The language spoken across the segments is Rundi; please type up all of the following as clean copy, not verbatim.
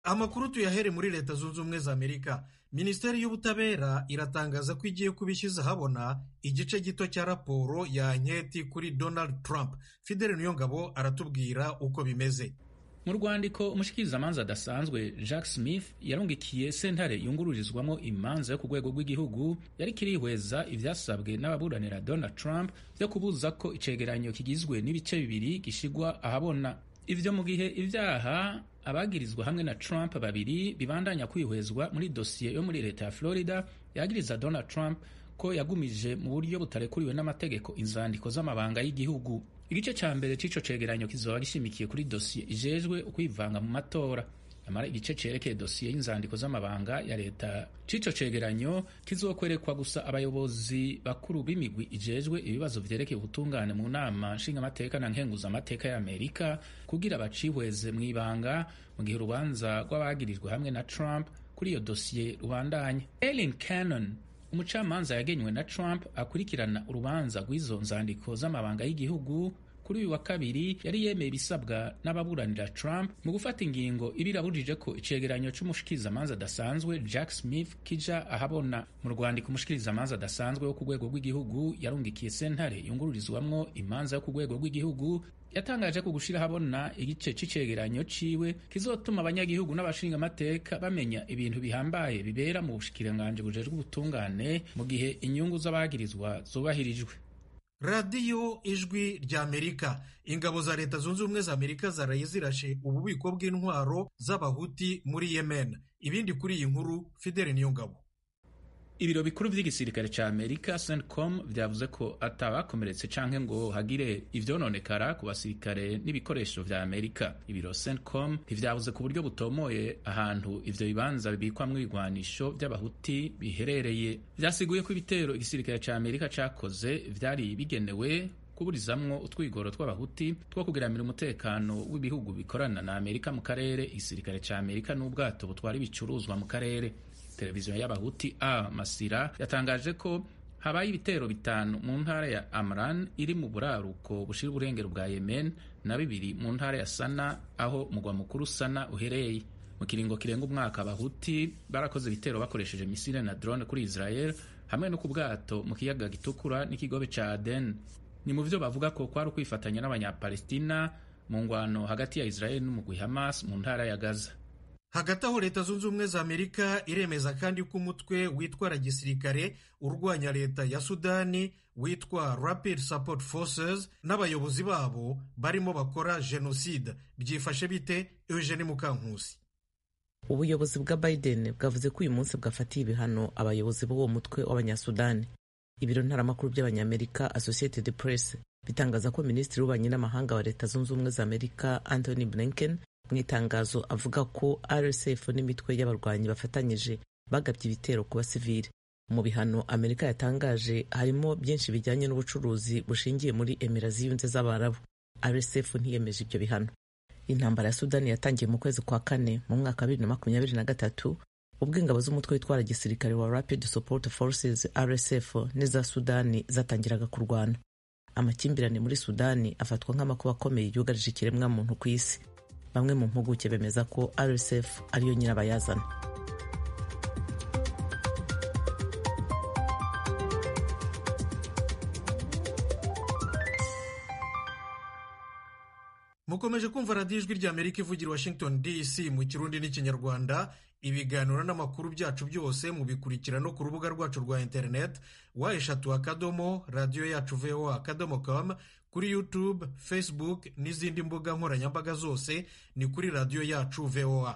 Amakuru tuyahere muri Leta Zunze Ubumwe za Amerika. Minisiteri y'Ubutabera iratangaza ko igiye kubishyize ahabona igice gito cya raporo ya anketi kuri Donald Trump. Fidele Niyongabo aratubwira uko bimeze. Mu rwandiko umushikirizamanza adasanzwe Jack Smith yarungikiye sentare yungururizwamo imanza yo ku rwego rw'igihugu yari kirihweza ivyasabwe n'ababuranira Donald Trump byo kubuza ko icegeranyo kigizwe n'ibice bibiri gishigwa ahabona. Ivyo mu gihe ivyaha abagirizwa hamwe na Trump babiri bibandanya kwihwezwa muri dosiye yo muri leta ya Florida yagiriza Donald Trump ko yagumije mu buryo butarekuriwe n'amategeko inzandiko z'amabanga y'igihugu. Igice ca mbere c'ico cegeranyo kizoba gishimikiye kuri dosiye ijejwe ukwivanga mu matora. Amara igice cerekeye dosiye y'inzandiko z'amabanga ya leta c'ico cegeranyo kizokwerekwa gusa abayobozi bakuru b'imigwi ijejwe ibibazo vyerekeye ubutungane mu nama nshingamateka na nkenguzamateka ya Amerika kugira bacihweze mw'ibanga mu gihe urubanza rw'abagirijwe hamwe na Trump kuri iyo dosiye rubandanya. Ellen Cannon, umucamanza yagenywe na Trump akurikirana urubanza rw'izo nzandiko z'amabanga y'igihugu, kuri uyu wa kabiri yari yemeye ibisabwa n'ababuranira Trump mu gufata ingingo ibirabujije ko icegeranyo c'umushikirizamanza adasanzwe Jack Smith kija ahabona. Mu rwandiko umushikirizamanza adasanzwe wo ku rwego rw'igihugu yarungikiye sentare yungururizwamwo imanza yo ku rwego rw'igihugu yatangaje ko gushira habona igice c'icegeranyo ciwe kizotuma abanyagihugu n'abashingamateka bamenya ibintu bihambaye bibera mu bushikiranganji bujejwe ubutungane mu gihe inyungu z'abagirizwa zubahirijwe. Radiyo Ijwi ry'Amerika. Ingabo za Leta Zunze Ubumwe za Amerika zaraye zirashe ububiko bw'intwaro z'abahuti muri Yemen. Ibindi kuri iyi nkuru Fidele Niyongabo. Ibiro bikuru vy'igisirikare ca Amerika CENTCOM vyavuze ko atabakomeretse canke ngo hagire ivyononekara ku basirikare n'ibikoresho vya Amerika. Ibiro CENTCOM ntivyavuze ku buryo butomoye ahantu ivyo bibanza bibikwamwo ibigwanisho vy'abahuti biherereye. Vyasiguye ko ibitero igisirikare ca Amerika cakoze vyari bigenewe kuburizamwo utwigoro tw'abahuti two kugiramira umutekano w'ibihugu bikorana na Amerika mu karere. Igisirikare ca Amerika n'ubwato butwara ibicuruzwa mu karere. Televiziyo y'abahuti Masira yatangaje ko habaye ibitero bitanu mu ntara ya Amran iri mu buraruko bushira uburengero bwa Yemen na bibiri mu ntara ya Sana aho mugwa mukuru Sana uhereye. Mu kiringo kirenga umwaka abahuti barakoze ibitero bakoresheje misile na drone kuri Israel hamwe no ku bwato mu kiyaga gitukura n'ikigobe ca Aden. Ni mu vyo bavuga ko kwari kwifatanya n'abanyapalestina mu ngwano hagati ya Israel n'umugwi Hamas mu ntara ya Gaza. Hagati aho Leta Zunze Ubumwe za Amerika iremeza kandi ko umutwe witwara gisirikare urwanya leta ya Sudani witwa Rapid Support Forces n'abayobozi babo barimo bakora genocide. Byifashe bite? Eugene Mukankusi. Ubuyobozi bwa Biden bwavuze ko uyu munsi bwafatiye ibihano abayobozi b'uwo mutwe w'abanyasudani. Ibiro ntaramakuru by'abanyamerika Associated Press bitangaza ko Minisitiri w'ububanyi n'amahanga wa Leta Zunze Ubumwe za Amerika Anthony Blinken mu itangazo avuga ko RSF n'imitwe y'abarwanyi bafatanyije bagabye ibitero ku basivili. Mu bihano Amerika yatangaje harimo byinshi bijyanye n'ubucuruzi bushingiye muri Emira ziyunze z'Abarabu. RSF ntiyemeje ibyo bihano. Intambara ya Sudani yatangiye mu kwezi kwa kane mu mwaka 2023 ubwo ingabo z'umutwe witwara gisirikare wa Rapid Support Forces RSF n'iza Sudani zatangiraga kurwana. Amakimbirane muri Sudani afatwa nk'amakuba akomeye yugarije ikiremwa muntu ku isi. Bamwe mu mpuguke bemeza ko RSF ariyo nyirabayazana. Mukomeje kumva radiyo Ijwi ry'Amerika ivugira Washington DC mu Kirundi n'Ikinyarwanda. Ibiganiro n'amakuru byacu byose mubikurikira no ku rubuga rwacu rwa internet wa@radio-yacu.voa.com, kuri YouTube, Facebook n'izindi mbuga nkoranyambaga zose ni kuri Radio Yacu VOA.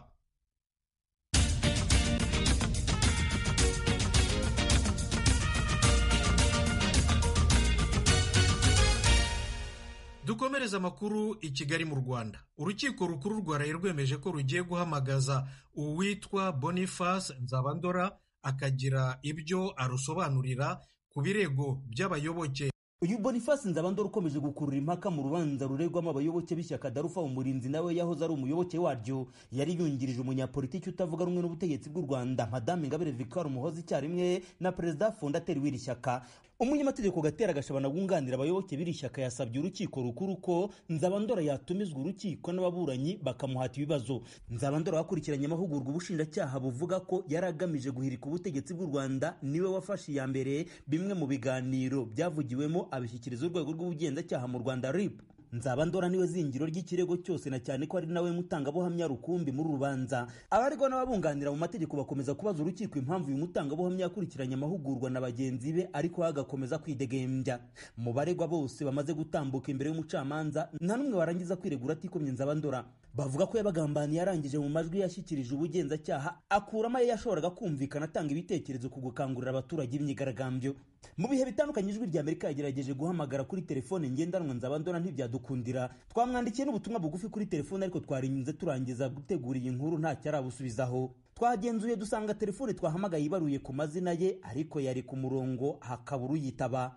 Dukomereza amakuru i Kigali mu Rwanda. Urukiko rukuru rwaraye rwemeje ko rugiye guhamagaza uwitwa Boniface Nzabandora akagira ibyo arusobanurira ku birego by'abayoboke. Uyu Boniface Nzabandora ukomeje gukurura impaka mu rubanza ruregwamo abayoboke b'ishyaka Darufa Umurinzi nawe yahoze ari umuyoboke waryo, yari yungirije umunyapolitiki utavuga rumwe n'ubutegetsi bw'u Rwanda Madame Ingabire Victoire Umuhoza icyarimwe na Perezida fondateri w'iri shyaka. umunyamategeko Gatera Gashabana wunganira abayoboke b'iri shyaka yasabye urukiko rukuru ko Nzabandora yatumizwa urukiko n'ababuranyi bakamuhata ibibazo. Nzabandora wakurikiranye amahugurwa ubushinjacyaha buvuga ko yari agamije guhirika ubutegetsi bw'u Rwanda niwe wafashe iya mbere bimwe mu biganiro byavugiwemo abishyikiriza urwego rw'ubugenzacyaha mu Rwanda RIB. Nzabandora niwe zingiro ry'ikirego cyose na cyane ko ari nawe mutangabuhamya rukumbi muri rubanza. Abaregwa n'ababunganira mu mategeko bakomeza kubaza urukiko impamvu uyu mutangabuhamya yakurikiranye amahugurwa na bagenzi be ariko agakomeza kwidegembya. Mu baregwa bose bamaze gutambuka imbere y'umucamanza nta n'umwe warangiza kwiregura atikomye Nzabandora. Bavuga ko yabagambaniye yarangije mu majwi yashyikirije ubugenzacyaha akuramo ayo yashoboraga kumvikana atanga ibitekerezo ku gukangurira abaturage imyigaragambyo. Mu bihe bitandukanye ijwi rya Amerika yagerageje guhamagara kuri telefone ngendanwa Nzabandora ntibyadukundira. Twamwandikiye n'ubutumwa bugufi kuri telefone ariko twarinyuze turangiza gutegura iyi nkuru nta cyarabusubizaho. Twagenzuye dusanga telefone twahamagaye ibaruye ku mazina ye ariko yari ku murongo hakabura uyitaba.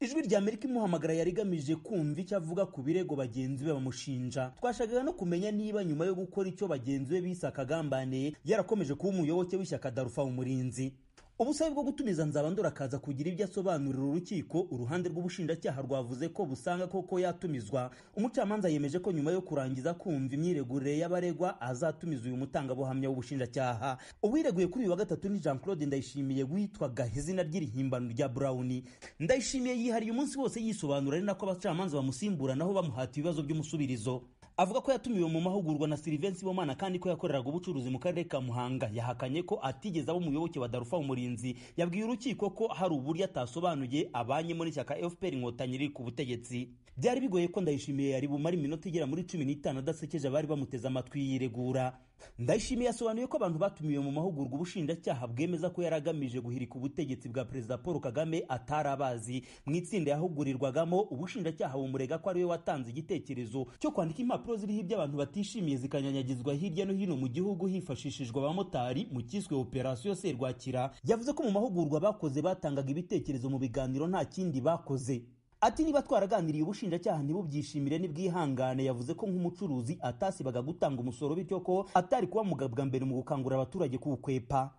Ijwi rya Amerika imuhamagara yari igamije kumva icyo avuga ku birego bagenzi be bamushinja. Twashakaga no kumenya niba nyuma yo gukora icyo bagenzi be bise akagambane yarakomeje kuba umuyoboke w'ishyaka Darufa Umurinzi. Ubusabe bwo gutumiza Nzabandora akaza kugira ibyo asobanurira urukiko, uruhande rw'ubushinjacyaha rwavuze ko busanga koko yatumizwa. Umucamanza yemeje ko nyuma yo kurangiza kumva imyiregurire y'abaregwa azatumiza uyu mutangabuhamya w'ubushinjacyaha. Uwireguye kuri uyu wa gatatu ni Jean Claude Ndayishimiye witwaga izina ry'irihimbano rya Brown. Ndayishimiye yihariye umunsi wose yisobanura ari nako abacamanza bamusimbura naho bamuhata ibibazo by'umusubirizo. Avuga ko yatumiwe mu mahugurwa na Sylvain Sibomana kandi ko yakoreraga ubucuruzi mu karere ka Muhanga. Yahakanye ko atigeze aba umuyoboke wa Darufa Umurinzi. Yabwiye urukiko ko hari uburyo atasobanuye abanye muri shyaka FPR Inkotanyi riri ku butegetsi. Byari bigoye ko Ndayishimiye yari bumara iminota igera muri 15 adasekeje abari bamuteze amatwi yiregura. Ndayishimiye yasobanuye ko abantu batumiwe mu mahugurwa ubushinjacyaha bwemeza ko yaragamije guhirika ubutegetsi bwa Perezida Paul Kagame atarabazi. Mu itsinda yahugurirwagamo ubushinjacyaha bumurega ko ariwe watanze igitekerezo cyo kwandika impapuro ziriho ibyo abantu batishimiye zikanyanyagizwa hirya no hino mu gihugu hifashishijwe abamotari mu kiswe Operation Serwakira. Yavuze ko mu mahugurwa bakoze batangaga ibitekerezo mu biganiro nta kindi bakoze. Ati niba twaraganiriye ubushinjacyaha ntibubyishimire nibwihangane. Yavuze ko nk'umucuruzi atasibaga gutanga umusoro bityo ko atari kuba mugabwa mbere mu gukangurira abaturage kuwukwepa.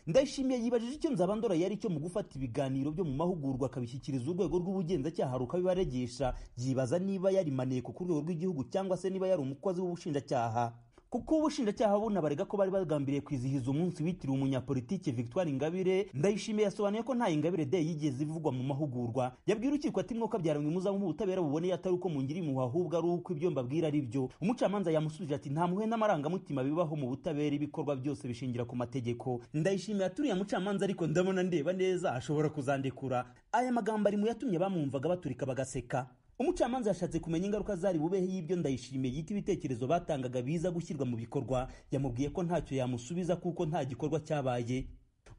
Ndayishimiye yibajije icyo Nzabandora yari cyo mu gufata ibiganiro byo mu mahugurwa akabishyikiriza urwego rw'ubugenzacyaha rukabibaregesha. Yibaza niba yari maneko ku rwego rw'igihugu cyangwa se niba yari umukozi w'ubushinjacyaha. Kuko ubushinjacyaha bunabarega ko bari bagambiriye kwizihiza umunsi witiriwe umunyapolitike Victoire Ingabire. Ndayishimiye yasobanuye ko nta Ingabire Day yigeze ivugwa mu mahugurwa. Yabwiye urukiko ati mwuka byaramwe muza mu butabera buboneye atari uko mungiri mu ahubwo ari uko ibyo mbabwira ari byo. Umucamanza yamusubije ati nta muhe n'amarangamutima bibaho mu butabera, ibikorwa byose bishingira ku mategeko. Ndayishimiye aturiye umucamanza ariko ndabona ndeba neza ashobora kuzandekura. Aya magambo ari mu yatumye bamwumvaga baturika bagaseka. Umucamanza yashatse kumenya ingaruka zari bubehe y'ibyo Ndayishimiye yita ibitekerezo batangaga biza gushyirwa mu bikorwa. Yamubwiye ko ntacyo yamusubiza kuko nta gikorwa cyabaye.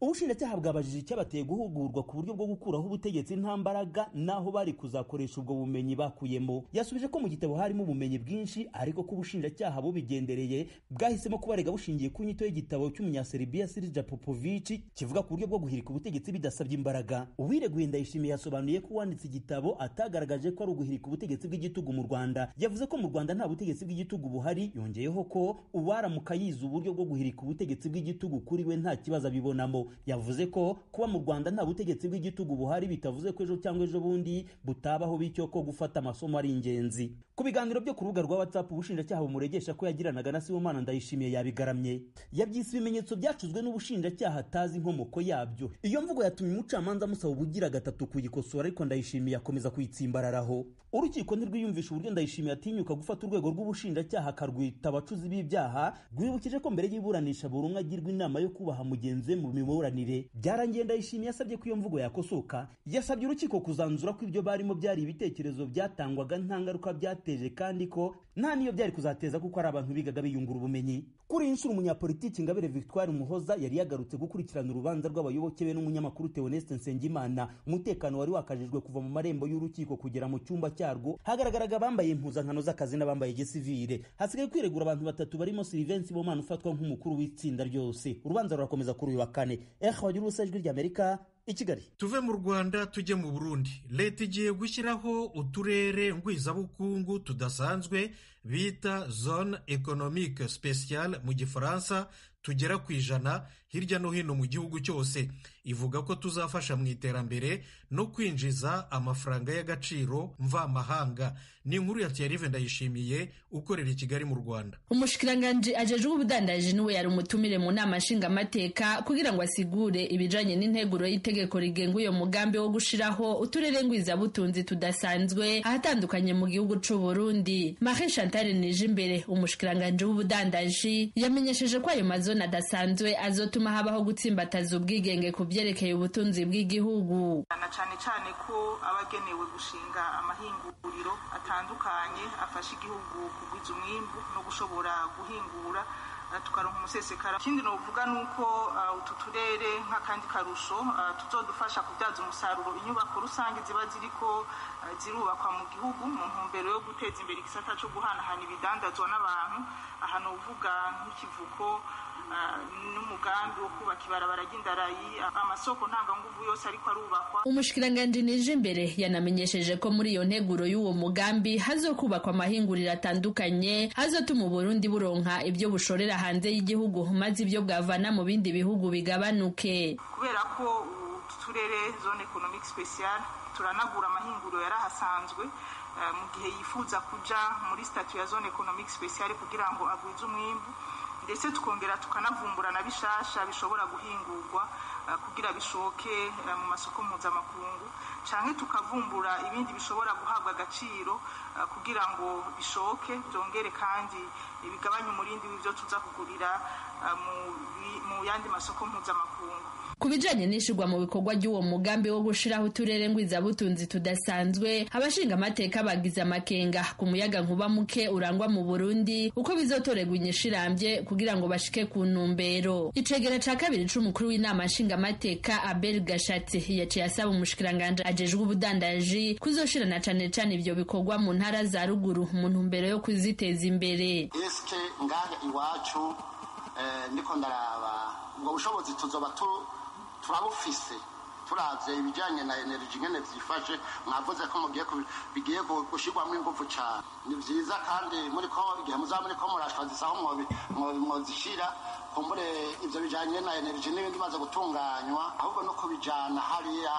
Ubushinjacyaha bwabajije icyabateye guhugurwa ku buryo bwo gukuraho ubutegetsi nta mbaraga naho bari kuzakoresha ubwo bumenyi bakuyemo. Yasubije ko mu gitabo harimo ubumenyi bwinshi ariko ko ubushinjacyaha bubigendereye bwahisemo kubarega bushingiye ku nyito y'igitabo cy'umunyaserbia Sirija Popovic kivuga ku buryo bwo guhirika ubutegetsi bidasabye imbaraga. Uwireguye Ndayishimiye yasobanuye ko uwanditse igitabo atagaragaje ko ari uguhirika ubutegetsi bw'igitugu mu Rwanda. Yavuze ko mu Rwanda nta butegetsi bw'igitugu buhari, yongeyeho ko uwaramuka yize uburyo bwo guhirika ubutegetsi bw'igitugu kuri we nta kibazo abibonamo. Yavuze ko kuba mu Rwanda nta butegetsi bw'igitugu buhari bitavuze ko ejo cyangwa ejo bundi butabaho, bityo ko gufata amasomo ari ingenzi. Ku biganiro byo ku rubuga rwa WhatsApp ubushinjacyaha bumuregesha ko yagiranaga na Sibomana Ndayishimiye yabigaramye. Yabyise ibimenyetso byacuzwe n'ubushinjacyaha atazi inkomoko yabyo. Iyo mvugo yatumye umucamanza amusaba ubugira gatatu kuyikosora ariko Ndayishimiye akomeza kuyitsimbararaho. Urukiko ntirwiyumvisha uburyo Ndayishimiye atinyuka gufata urwego rw'ubushinjacyaha akarwita abacuzi b'ibyaha. Rwibukije ko mbere y'iburanisha buri umwe agirwa inama yo kubaha mugenzi we mu miburanire. Byarangiye Ndayishimiye yasabye ko iyo mvugo yakosoka. Yasabye urukiko kuzanzura ko ibyo barimo byari ibitekerezo byatangwaga nta ngaruka byateje kandi ko nta niyo byari kuzateza kuko ari abantu bigaga biyungura ubumenyi. Kuri iyi nshuro umunyapolitiki Ingabire Victoire Umuhoza yari yagarutse gukurikirana urubanza rw'abayoboke be n'umunyamakuru Theoneste Nsengimana. Umutekano wari wakajijwe kuva mu marembo y'urukiko kugera mu cyumba cyarwo. Hagaragaraga bambaye impuzankano z'akazi n'abambaye gisivile. Hasigaye kwiregura abantu batatu barimo Sylvain Sibomana ufatwa nk'umukuru w'itsinda ryose. Urubanza rurakomeza kuri uyu wa kane. Wagira urusajwi ry'Amerika i Kigali. Tuve mu Rwanda tujye mu Burundi. Leta igiye gushyiraho uturere ngwizabukungu tudasanzwe bita zone économique spéciale mu gifaransa tugera ku 100 hirya no hino mu gihugu cyose. Ivuga ko tuzafasha mu iterambere no kwinjiza amafaranga y'agaciro mvamahanga. Ni inkuru ya Thierry Vendayishimiye ukorera i Kigali mu Rwanda. Umushikiranganje ajejwe ubudandaji niwe yari umutumire mu nama nshingamateka kugira ngo asigure ibijanye n'integuro y'itegeko rigenga uyo mugambi wo gushiraho uturere ngwizabutunzi tudasanzwe ahatandukanye mu gihugu c'u Burundi. Marie Chantal Nijimbere umushikiranganje w'ubudandaji yamenyesheje ko ayo mazone adasanzwe azotuma habaho gutsimbataza ubwigenge ku byerekeye ubutunzi bw'igihugu. Cyane cyane ko abagenewe gushinga amahinguriro atandukanye afasha igihugu kugwiza umwimbu no gushobora guhingura tukaronka umusesekara. Ikindi novuga nuko utu turere nk'akandi karusho tuzodufasha kubyaza umusaruro inyubako rusange ziba ziriko zirubakwa mu gihugu mu ntumbero yo guteza imbere igisata cyo guhanahana ibidandazwa n'abantu. Aha novuga nk'ikivuko n'umugambi wo kubaka ibarabara ry'indarayi, amasoko ntanganguvu yose ariko arubakwa. Umushikiranganje Nijimbere yanamenyesheje ko muri iyo nteguro y'uwo mugambi hazokubakwa amahinguriro atandukanye hazotuma Burundi buronka ibyo bushorera hanze y'igihugu maze ibyo bwavana mu bindi bihugu bigabanuke. Kubera ko turere zone économique spéciale turanagura amahinguriro yarahasanzwe mu gihe yifuza kuja muri statut ya zone économique spéciale kugira ngo agwize umwimbu, ndetse tukongera tukanavumbura na bishasha bishobora guhingurwa kugira bishoke mu masoko mpuzamakungu, canke tukavumbura ibindi bishobora guhabwa agaciro kugira ngo bishoke byongere kandi bigabanye umurindi w'ivyo tuza kugurira mu yandi masoko mpuzamakungu. Kubijanye n'ishirwa mu bikorwa ry'uwo mugambi wo gushiraho uturere ngwizabutunzi tudasanzwe, abashinga amateka bagize amakenga ku muyaga nkuba muke urangwa mu Burundi uko bizotorerwa inyishirambye kugira ngo bashike ku ntumbero. Icegera ca kabiri c'umukuru w'inama nshinga amateka Abel Gashatsi yaciye asaba umushikiranganje ajejwe ubudandaji kuzoshirana cane cane ivyo bikorwa mu ntara za ruguru mu ntumbero yo kuziteza imbere. Eske ngahe iwacu ndiko ndaraba ngo bushobozi tuzoba turabufise turavye ibijanye na energy ngene vyifashe. Mwavuze ko bigiye gushirwamo ingufu cane, ni vyiza kandi muri ko igihe muzamuri ko murashwazisaho mwozishira kumbure ivyo bijanye na energy n'ibindi maze gutunganywa, ahubwo no kubijana hariya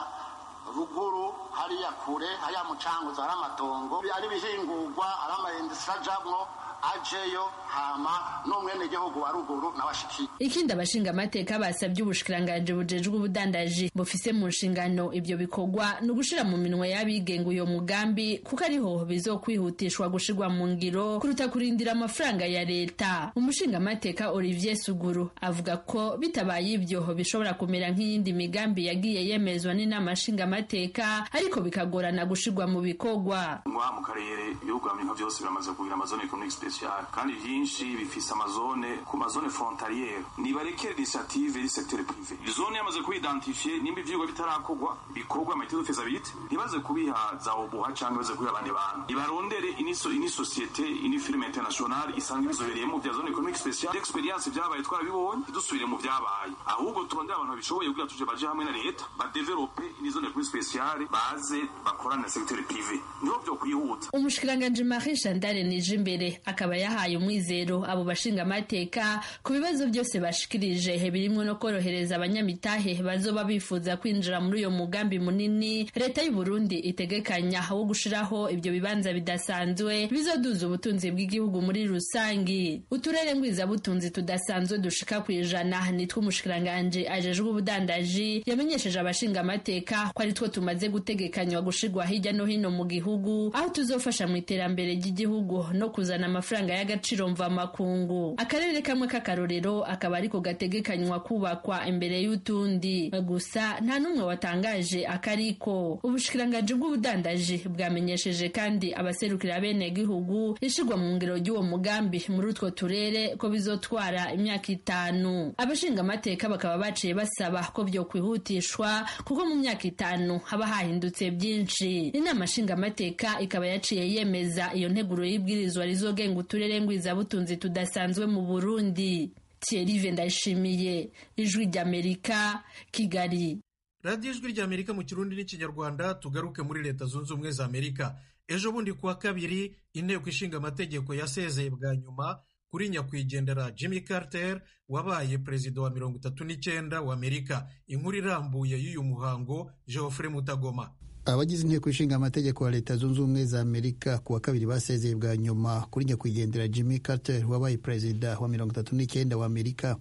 ruguru hariya kure hariya mucanguzo hari amatongo ari bihingurwa ari amaindustry ajamwo ajeyo hama n'umwene gihugu wa ruguru n'abashiki. Ikindi abashinga amateka basabye ubushikiranganje bujejwe ubudandaji bufise mu nshingano ivyo bikorwa no gushira mu minwe y'abigenga uyo mugambi kuko ariho bizokwihutishwa gushirwa mu ngiro kuruta kurindira amafaranga ya leta. Umushinga amateka Olivier Suguru avuga ko bitabaye ivyo bishobora kumera nk'iyindi migambi yagiye yemezwa n'inama nshinga amateka ariko bikagorana gushirwa mu bikorwa. Mu karere ibihugu nka byose biramaze kugira amazone économique spéciale kandi byinshi bifise amazone ku mazone frontalière. Nibarekere initiative du secteur privé. Zone yamaze kuidentifier nimba ivyigwa bitarakogwa bikorwa mu tuzo fezabilité ntibaze kubiha za obuha cyangwa baze kubiha abandi bantu. Ibarondere ini société ini firme internationale isanga bizobereye mu bya zone économique spéciale expérience byabaye twarabibonye dusubire mu byabaye, ahubwo turondera abantu bishoboye kugira tuje baje hamwe na leta ba développer ini zone économique spéciale baze bakorana na secteur privé niho byo kwihuta. Umushikiranganje Marie Chantal Nijimbere akaba yahaye umwizero abo bashinga amateka ku bibazo byose bashikirije birimwo no korohereza abanyamitahe bazoba bifuza kwinjira muri uyo mugambi munini leta y'u Burundi itegekanya wo gushiraho ibyo bibanza bidasanzwe bizoduza ubutunzi bw'igihugu muri rusangi. Uturere ngwiza butunzi tudasanzwe dushika ku 100 nitwe umushikiranganje ajejwe ubudandaji yamenyesheje abashinga amateka ko ari two tumaze gutegekanywa gushirwa hirya no hino mu gihugu aho tuzofasha mu iterambere ry'igihugu no kuzana amafaranga y'agaciro mva makungu. Akarere kamwe k'akarorero akaba ariko gategekanywa kubakwa imbere y'utundi gusa nta numwe watangaje akariko. Ubushikiranganje bw'ubudandaji bwamenyesheje kandi abaserukira bene gihugu ishirwa mu ngiro y'uwo mugambi muri utwo turere ko bizotwara imyaka 5. Abashinga amateka bakaba baciye basaba ko byo kwihutishwa kuko mu myaka 5 haba hahindutse byinshi. Inama nshinga amateka ikaba yaciye yemeza iyo nteguro y'ibwirizwa rizogenga uturere ngwiza butunzi tudasanzwe mu Burundi. Thierry Vendayishimiye, Ijwi ry'Amerika, Kigali. Radio Ijwi ry'Amerika mu Kirundi n'Ikinyarwanda. Tugaruke muri Leta Zunze Ubumwe za Amerika. ejo bundi kuwa kabiri inteko ishinga amategeko yasezeye bwa nyuma kuri nyakwigendera Jimmy Carter wabaye perezida wa 39 wa Amerika. Inkuru irambuye y'uyu muhango Geoffrey Mutagoma. Abagize inteko ishinga amategeko ya Leta Zunze Ubumwe za Amerika kuwa kabiri basezeye bwa nyuma kuri nyakwigendera Jimmy Carter wabaye perezida wa 39 wa Amerika.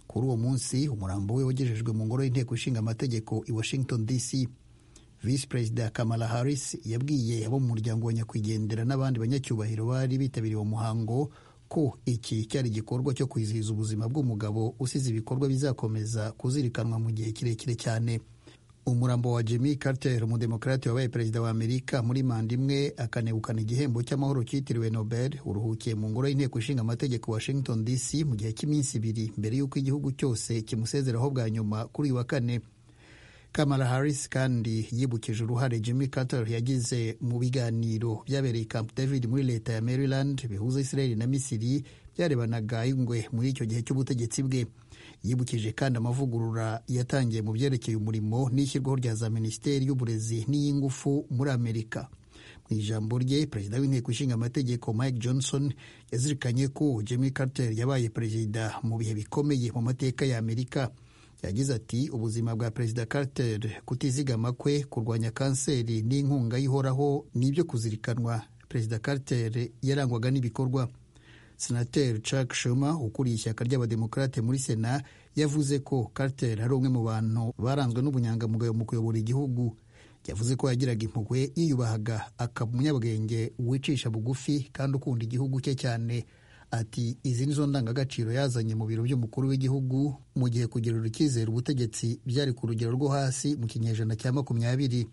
Kuri uwo munsi umurambo we wagejejwe mu ngoro y'inteko ishinga amategeko i Washington DC. Vice Perezida Kamala Harris yabwiye abo mu muryango wa nyakwigendera n'abandi banyacyubahiro bari bitabiriye uwo muhango ko iki cyari igikorwa cyo kwizihiza ubuzima bw'umugabo usize ibikorwa bizakomeza kuzirikanwa mu gihe kirekire cyane. Umurambo wa Jimmy Carter, umudemokrati wabaye perezida wa Amerika muri manda imwe akanegukana igihembo cy'amahoro cyitiriwe Nobel, uruhukiye mu ngoro y'inteko ishinga amategeko Washington DC mu gihe cy'iminsi 2 mbere y'uko igihugu cyose kimusezeraho bwa nyuma kuri uyu wa kane. Kamala Harris kandi yibukije uruhare Jimmy Carter yagize mu biganiro byabereye Camp David muri leta ya Maryland bihuza Israel na Misiri byarebanaga ingwe muri icyo gihe cy'ubutegetsi bwe. Yibukije kandi amavugurura yatangiye mu byerekeye umurimo n'ishyirwaho rya za minisiteri y'uburezi n'iy'ingufu muri Amerika. Mu ijambo rye, perezida w'inteko ishinga amategeko Mike Johnson yazirikanye ko Jimmy Carter yabaye perezida mu bihe bikomeye mu mateka ya Amerika. Yagize ati, ubuzima bwa perezida Carter, kutizigama kwe, kurwanya kanseri n'inkunga ihoraho nibyo kuzirikanwa. Perezida Carter yarangwaga n'ibikorwa. Senateri Chuck Schumer ukuriye ishyaka ry'abademokrate muri Sena yavuze ko Carter ari umwe mu bantu baranzwe n'ubunyangamugayo mu kuyobora igihugu. Yavuze ko yagiraga impuhwe, yiyubahaga, akaba umunyabwenge wicisha bugufi kandi ukunda igihugu cye cyane. Ati, izi nizo ndangagaciro yazanye mu biro by'umukuru w'igihugu mu gihe kugirira icyizere ubutegetsi byari ku rugero rwo hasi mu kinyejana cya 20.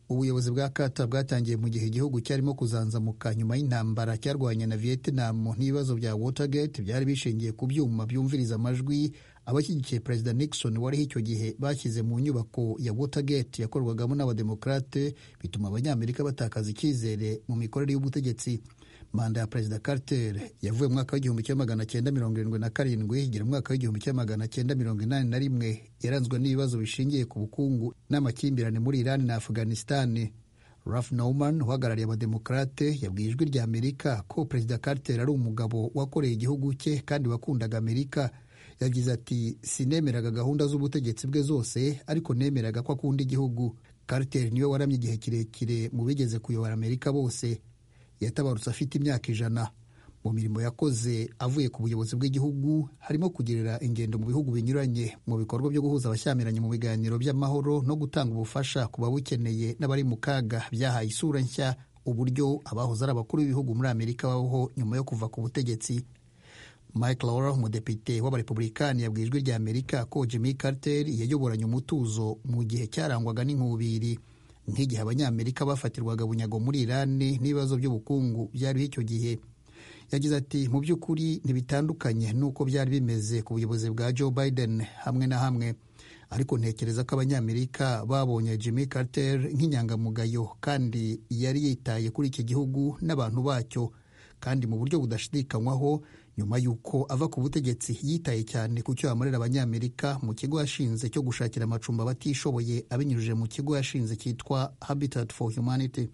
Ubuyobozi bwa Carter bwatangiye mu gihe igihugu cyarimo kuzanzamuka nyuma y'intambara cyarwanya na Vietnam n'ibibazo bya Watergate byari bishingiye ku byuma byumviriza amajwi abashyigikiye Perezida Nixon wariho icyo gihe bashyize mu nyubako ya Watergate yakorwagamo n'abademokrate, bituma abanyamerika batakaza icyizere mu mikorere y'ubutegetsi. Manda ya Perezida Carter yavuye mu mwaka w'1977 igera mu mwaka w'1981 yaranzwe n'ibibazo bishingiye ku bukungu n'amakimbirane muri Iran na Afghanistan. Ralph Norman uhagarariye abademokrate yabwiye Ijwi rya Amerika ko Perezida Carter ari umugabo wakoreye igihugu cye kandi wakundaga Amerika. Yagize ati, sinemeraga gahunda z'ubutegetsi bwe zose, ariko nemeraga ko akunda igihugu. Carter niwe waramye igihe kirekire mu bigeze kuyobora Amerika bose. Yatabarutse afite imyaka 100. Mu mirimo yakoze avuye ku buyobozi bw'igihugu harimo kugirira ingendo mu bihugu binyuranye mu bikorwa byo guhuza abashyamiranye mu biganiro by'amahoro no gutanga ubufasha ku babukeneye n'abari mu kaga, byahaye isura nshya uburyo abahoze ari abakuru b'ibihugu muri Amerika babaho nyuma yo kuva ku butegetsi. Mike Loughran, umudepite w'abarepublikani, yabwiye Ijwi rya Amerika ko Jimmy Carter yayoboranye umutuzo mu gihe cyarangwaga n'inkubiri, nk'igihe abanyamerika bafatirwaga bunyago muri Iran n'ibibazo by'ubukungu byari icyo gihe. Yagize ati, mu by'ukuri ntibitandukanye n'uko byari bimeze ku buyobozi bwa Joe Biden hamwe na hamwe, ariko ntekereza ko abanyamerika babonye Jimmy Carter nk'inyangamugayo kandi yari yitaye kuri iki gihugu n'abantu bacyo, kandi mu buryo budashidikanywaho nyuma y'uko ava ku butegetsi yitaye cyane ku cyo yamarira abanyamerika mu kigo yashinze cyo gushakira amacumbi abatishoboye abinyujije mu kigo yashinze cyitwa Habitat for Humanity.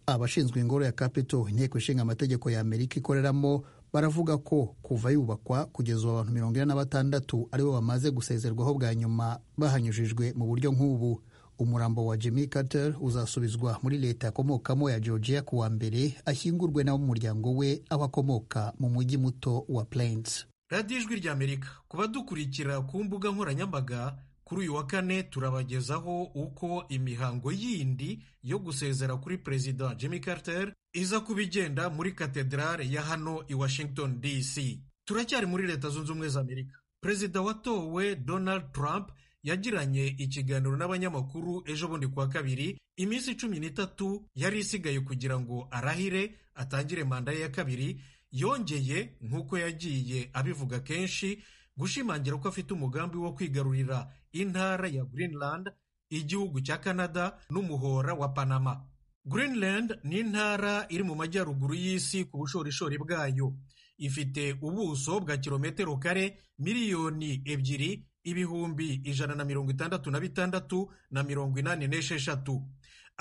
Abashinzwe ingoro ya Capitol, inteko ishinga amategeko ya Amerika ikoreramo, baravuga ko kuva yubakwa kugeza abantu 46 aribo bamaze gusezerwaho bwa nyuma bahanyujijwe mu buryo nk'ubu. Umurambo wa Jimmy Carter uzasubizwa muri leta yakomokamo ya Georgia kuwa mbere, ashyingurwe n'abo mu muryango we aho akomoka mu mujyi muto wa Plains. Radio Ijwi rya Amerika, kuba dukurikira ku mbuga nkoranyambaga, kuri uyu wa kane turabagezaho uko imihango yindi yo gusezera kuri Perezida Jimmy Carter iza kubigenda muri katedrale ya hano i Washington DC. Turacyari muri Leta Zunze Ubumwe za Amerika. Perezida watowe Donald Trump yagiranye ikiganiro n'abanyamakuru ejo bundi kuwa kabiri. Iminsi 13 yari isigaye kugira ngo arahire atangire manda ye ya kabiri. Yongeye nk'uko yagiye abivuga kenshi gushimangira ko afite umugambi wo kwigarurira intara ya Greenland, igihugu cya Canada n'umuhora wa Panama. Greenland ni intara iri mu majyaruguru y'isi ku bushorishori bwayo. Ifite ubuso bwa kilometero kare 2,166,186.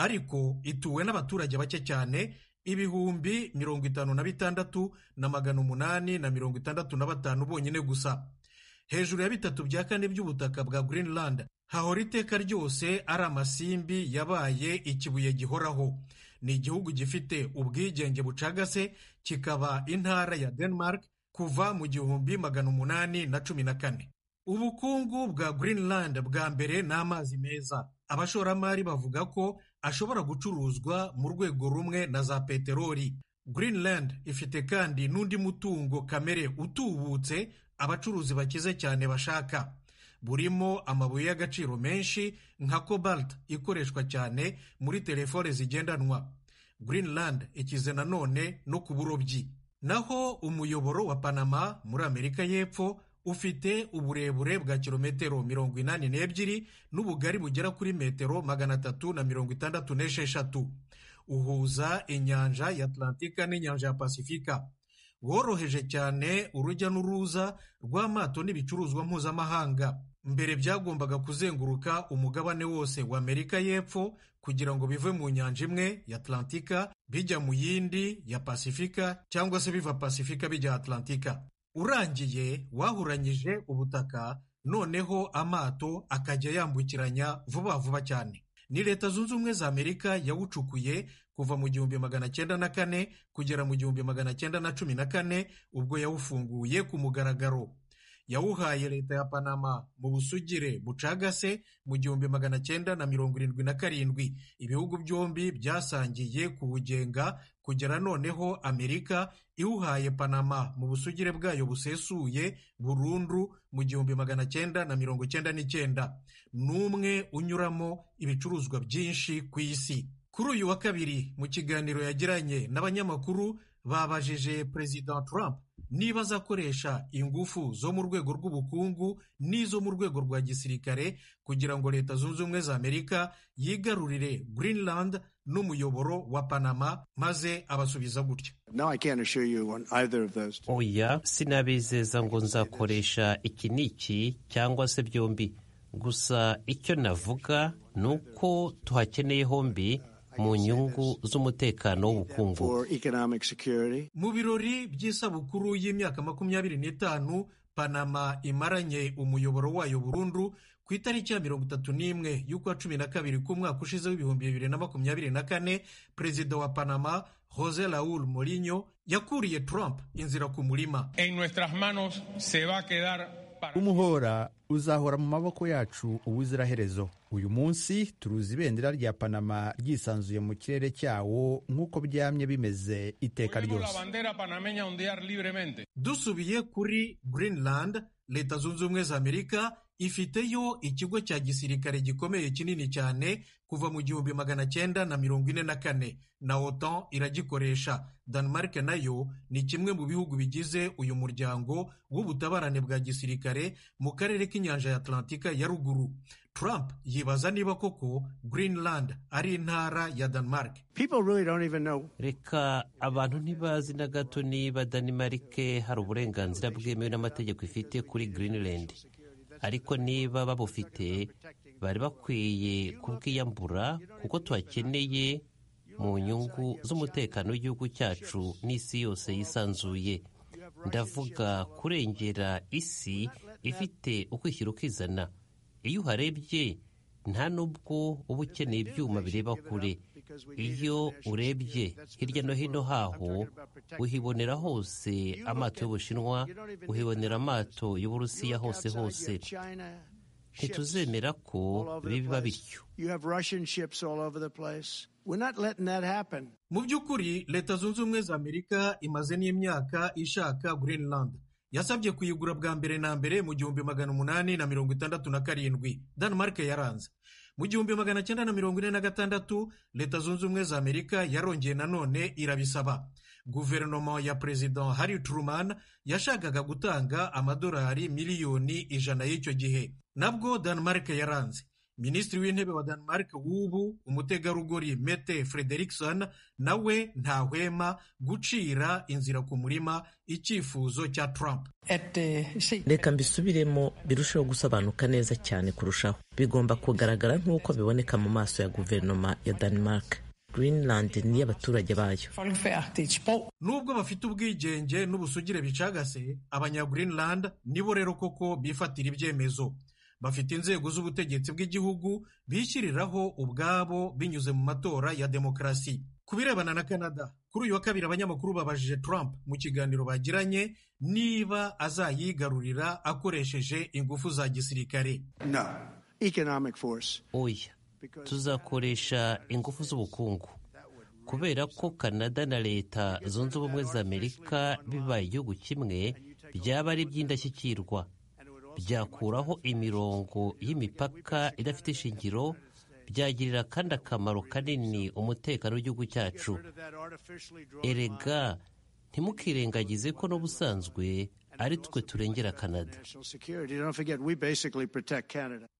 ariko ituwe n'abaturage bake cyane, ibihumbi 56,865 bonyine gusa. Hejuru ya 3/4 by'ubutaka bwa Greenland hahora iteka ryose ari amasimbi yabaye ikibuye gihoraho. Ni igihugu gifite ubwigenge bucagase, kikaba intara ya Denmark kuva mu 1814. Ubukungu bwa Greenland bwa mbere ni amazi meza. Abashoramari bavuga ko ashobora gucuruzwa mu rwego rumwe na za peteroli. Greenland ifite kandi n'undi mutungo kamere utubutse abacuruzi bakize cyane bashaka, burimo amabuye y'agaciro menshi nka cobalt ikoreshwa cyane muri telefone zigendanwa. Greenland ikize nanone no ku burobyi. Naho umuyoboro wa Panama muri Amerika y'Epfo ufite uburebure bwa kilometero 82 n'ubugari bugera kuri metero 366. Uhuza inyanja ya Atlantika n'inyanja ya Pasifika. Woroheje cyane urujya n'uruza rw'amato n'ibicuruzwa mpuzamahanga. Mbere byagombaga kuzenguruka umugabane wose wa Amerika y'Epfo kugira ngo bive mu nyanja imwe ya Atlantika bijya mu yindi ya Pasifika, cyangwa se biva Pasifika bijya Atlantika. Urangiye wahuranyije ubutaka, noneho amato akajya yambukiranya vuba vuba cyane. Ni Leta Zunze Ubumwe za Amerika yawucukuye kuva mu 1904 kugera mu 1914, ubwo yawufunguye ku mugaragaro. Yawuhaye Leta ya Panama mu busugire bucagase mu 1977. Ibihugu byombi byasangiye kuwugenga kugera noneho Amerika iwuhaye Panama mu busugire bwayo busesuye burundu mu 1999. N'umwe unyuramo ibicuruzwa byinshi ku isi. Kuri uyu wa kabiri mu kiganiro yagiranye n'abanyamakuru, babajije Perezida Trump niba azakoresha ingufu zo mu rwego rw'ubukungu n'izo mu rwego rwa gisirikare kugira ngo Leta Zunze Ubumwe za Amerika yigarurire Greenland n'umuyoboro wa Panama, maze abasubiza gutya: oya, sinabizeza ngo nzakoresha iki n'iki cyangwa se byombi. Gusa icyo navuga ni uko tuhakeneye hombi mu nyungu z'umutekano w'ubukungu. Mu birori by'isabukuru y'imyaka 25 Panama imaranye umuyoboro wayo burundu ku itariki ya 31 y'ukwa 12 k'umwaka ushize w'ibihumbi 2024, Perezida wa Panama José Raúl Mourinho yakuriye Trump inzira ku murima. Umuhora uzahora mu maboko yacu ubuziraherezo. Uyu munsi turuzi ibendera rya Panama ryisanzuye mu kirere cyawo nk'uko byamye bimeze iteka ryose. Dusubiye kuri Greenland, Leta Zunze Ubumwe za Amerika ifiteyo ikigo cya gisirikare gikomeye kinini cyane kuva mu 1944 na OTAN iragikoresha. Denmark nayo ni kimwe mu bihugu bigize uyu muryango w'ubutabarane bwa gisirikare mu karere k'inyanja ya Atlantika ya ruguru. Trump yibaza niba koko Greenland ari intara ya Denmark. Reka abantu ntibazi na gato niba Denmark hari uburenganzira bwemewe n'amategeko ifite kuri Greenland. Ariko niba babufite, bari bakwiye kubwiyambura kuko tuhakeneye mu nyungu z'umutekano w'igihugu cyacu n'isi yose yisanzuye. Ndavuga kurengera isi ifite ukwishyira ukizana. Iyo uharebye nta nubwo uba ukeneye ibyuma bireba kure. Iyo urebye hirya no hino haho, uhibonera hose amato y'Ubushinwa, uhibonera amato y'Uburusiya hose hose. Ntituzemera ko biba bityo. Mu by'ukuri Leta Zunze Ubumwe za Amerika imaze n'imyaka ishaka Greenland. Yasabye kuyigura bwa mbere na mbere mu 1867. Denmark yaranze. Mu 1946 Leta Zunze Ubumwe za Amerika yarongeye nanone irabisaba. Guverinoma ya Perezida Harry Truman yashakaga gutanga amadolari miliyoni 100 y'icyo gihe. Nabwo Denmark yaranze. minisitiri w'intebe wa Denmark w'ubu umutegarugori Mette Frederiksen nawe ntahwema gucira inzira ku murima icyifuzo cya Trump. Reka mbisubiremo birushaho gusobanuka neza cyane kurushaho. Bigomba kugaragara nk'uko biboneka mu maso ya guverinoma ya Denmark. Greenland ni y'abaturage bayo. Nubwo bafite ubwigenge n'ubusugire bicagase, abanya-Greenland nibo rero koko bifatira ibyemezo. Bafite inzego z'ubutegetsi bw'igihugu bishyiriraho ubwabo binyuze mu matora ya demokarasi. Ku birebana na Canada, kuri uyu wa kabiri abanyamakuru babajije Trump mu kiganiro bagiranye niba azayigarurira akoresheje ingufu za gisirikare. No. Economic force. Oya, tuzakoresha ingufu z'ubukungu kubera ko Canada na Leta Zunze Ubumwe za Amerika bibaye igihugu kimwe byaba ari iby'indashyikirwa. Byakuraho imirongo y'imipaka idafite ishingiro, byagirira kandi akamaro kanini umutekano w'igihugu cyacu. Erega ntimukirengagize ko n'ubusanzwe ari twe turengera Canada.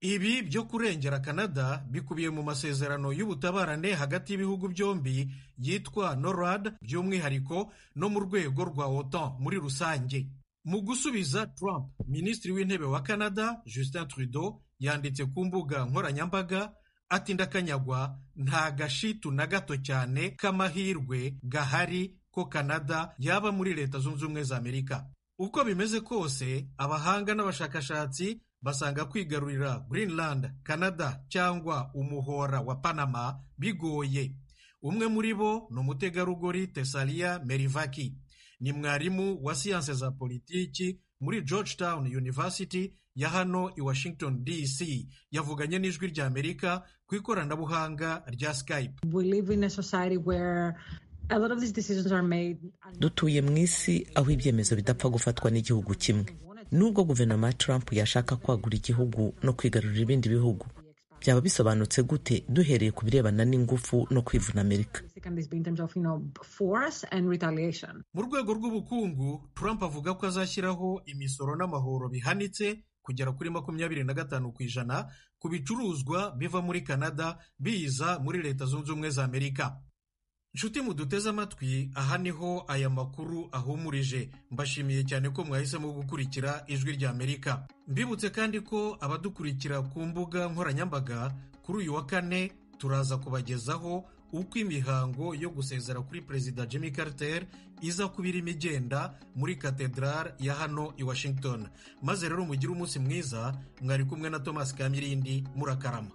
Ibi byo kurengera Canada bikubiye mu masezerano y'ubutabarane hagati y'ibihugu byombi yitwa NORAD, by'umwihariko no mu rwego rwa OTAN muri rusange. Mu gusubiza Trump, minisitiri w'intebe wa Canada Justin Trudeau yanditse ku mbuga nkoranyambaga ati ndakanyagwa, nta gashitu na gato cyane k'amahirwe gahari ko Canada yaba muri Leta Zunze Ubumwe za Amerika. Uko bimeze kose, abahanga n'abashakashatsi basanga kwigarurira Greenland, Canada cyangwa umuhora wa Panama bigoye. Umwe muri bo ni umutegarugori Tessalia Merivaki. Ni mwarimu wa siyanse za politiki muri Georgetown University ya hano i Washington DC. Yavuganye n'ijwi rya Amerika ku ikoranabuhanga rya Skype. Dutuye mu isi aho ibyemezo bidapfa gufatwa n'igihugu kimwe. Nubwo guverinoma ya Trump yashaka kwagura igihugu no kwigarurira ibindi bihugu, byaba bisobanutse gute duhereye ku birebana n'ingufu no kwivuna Amerika? Mu rwego rw'ubukungu, Trump avuga ko azashyiraho imisoro n'amahoro bihanitse kugera kuri 25% ku bicuruzwa biva muri Canada biza muri Leta Zunze Ubumwe za Amerika. Nshuti muduteze amatwi, aha niho aya makuru ahumurije. Mbashimiye cyane ko mwahisemo gukurikira ijwi rya Amerika. Mbibutse kandi ko abadukurikira ku mbuga nkoranyambaga, kuri uyu wa kane turaza kubagezaho uko imihango yo gusezera kuri Perezida Jimmy Carter iza kubira imigenda muri Cathedral ya hano i Washington. Maze rero mugire umunsi mwiza, mwari kumwe na Thomas Kamirindi, murakarama.